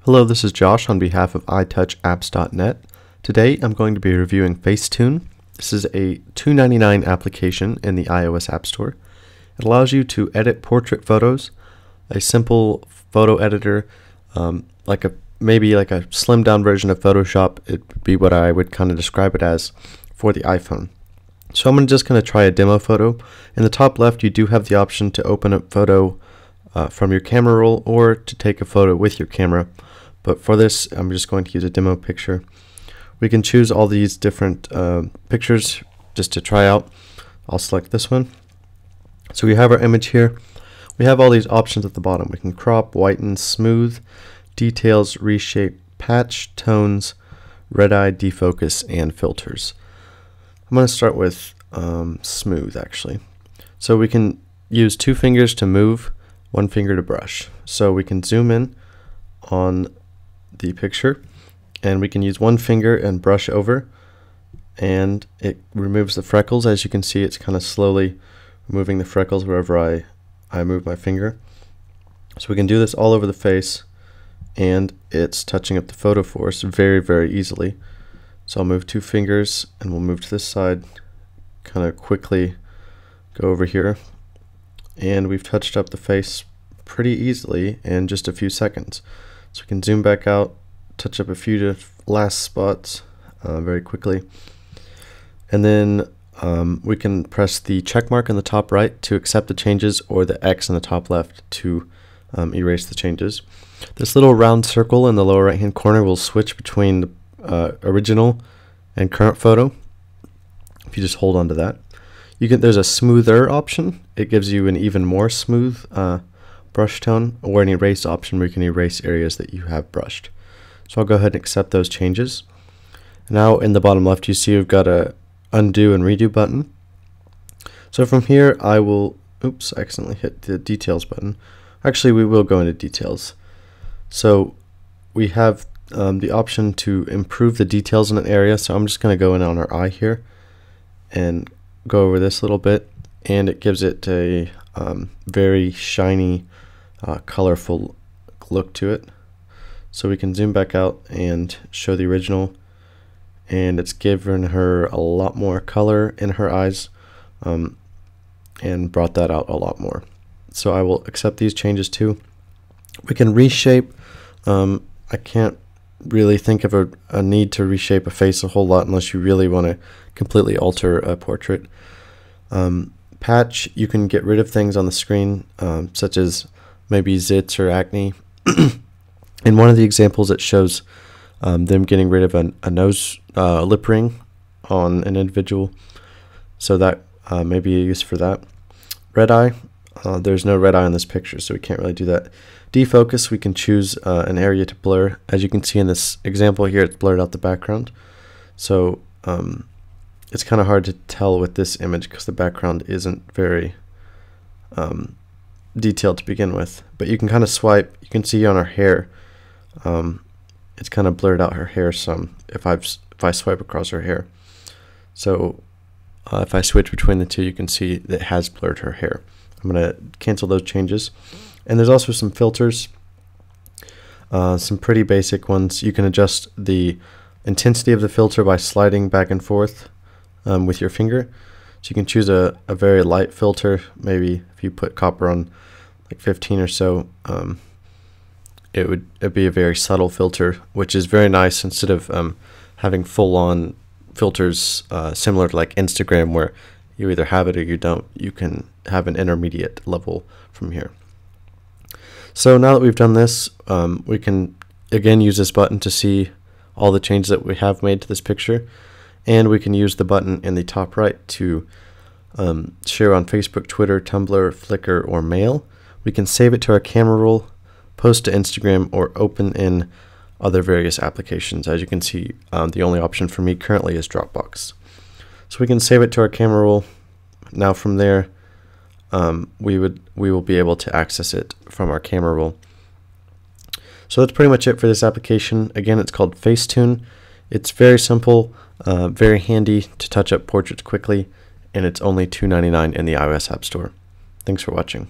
Hello, this is Josh on behalf of iTouchApps.net. Today I'm going to be reviewing FaceTune. This is a $2.99 application in the iOS App Store. It allows you to edit portrait photos, a simple photo editor, maybe like a slimmed down version of Photoshop. It would be what I would kind of describe it as for the iPhone. So I'm just going to try a demo photo. In the top left, you do have the option to open a photo from your camera roll or to take a photo with your camera. But for this, I'm just going to use a demo picture. We can choose all these different pictures just to try out. I'll select this one. So we have our image here. We have all these options at the bottom. We can crop, whiten, smooth, details, reshape, patch, tones, red eye, defocus, and filters. I'm going to start with smooth actually. So we can use 2 fingers to move, 1 finger to brush. So we can zoom in on the picture and we can use 1 finger and brush over, and it removes the freckles. As you can see, it's kind of slowly removing the freckles wherever I move my finger. So we can do this all over the face, and it's touching up the photo for us very, very easily. So I'll move 2 fingers and we'll move to this side, kind of quickly go over here, and we've touched up the face pretty easily in just a few seconds. So we can zoom back out, touch up a few last spots very quickly, and then we can press the check mark in the top right to accept the changes, or the X in the top left to erase the changes. This little round circle in the lower right hand corner will switch between the original and current photo. If you just hold on to that, there's a smoother option. It gives you an even more smooth brush tone, or an erase option where you can erase areas that you have brushed. So I'll go ahead and accept those changes. Now in the bottom left, you see we've got a undo and redo button. So from here I will, oops, I accidentally hit the details button. Actually, we will go into details. So we have the option to improve the details in an area. So I'm just going to go in on our eye here and go over this a little bit, and it gives it a very shiny, colorful look to it. So we can zoom back out and show the original, and it's given her a lot more color in her eyes and brought that out a lot more. So I will accept these changes too. We can reshape. I can't really think of a need to reshape a face a whole lot unless you really want to completely alter a portrait. Patch, you can get rid of things on the screen, such as maybe zits or acne. In one of the examples, it shows them getting rid of a nose lip ring on an individual, so that may be a use for that. Red eye, there's no red eye in this picture, so we can't really do that. Defocus, we can choose an area to blur. As you can see in this example here, it's blurred out the background. So it's kind of hard to tell with this image because the background isn't very detailed to begin with. But you can kind of swipe. You can see on her hair, it's kind of blurred out her hair some if I swipe across her hair. So if I switch between the two, you can see that it has blurred her hair. I'm going to cancel those changes. And there's also some filters, some pretty basic ones. You can adjust the intensity of the filter by sliding back and forth with your finger. So you can choose a very light filter. Maybe if you put copper on like 15 or so, it'd be a very subtle filter, which is very nice instead of having full-on filters similar to like Instagram, where you either have it or you don't. You can have an intermediate level from here. So now that we've done this, we can again use this button to see all the changes that we have made to this picture, and we can use the button in the top right to share on Facebook, Twitter, Tumblr, Flickr, or Mail. We can save it to our camera roll, post to Instagram, or open in other various applications. As you can see, the only option for me currently is Dropbox. So we can save it to our camera roll. Now from there, we will be able to access it from our camera roll. So that's pretty much it for this application. Again, it's called FaceTune. It's very simple, very handy to touch up portraits quickly, and it's only $2.99 in the iOS App Store. Thanks for watching.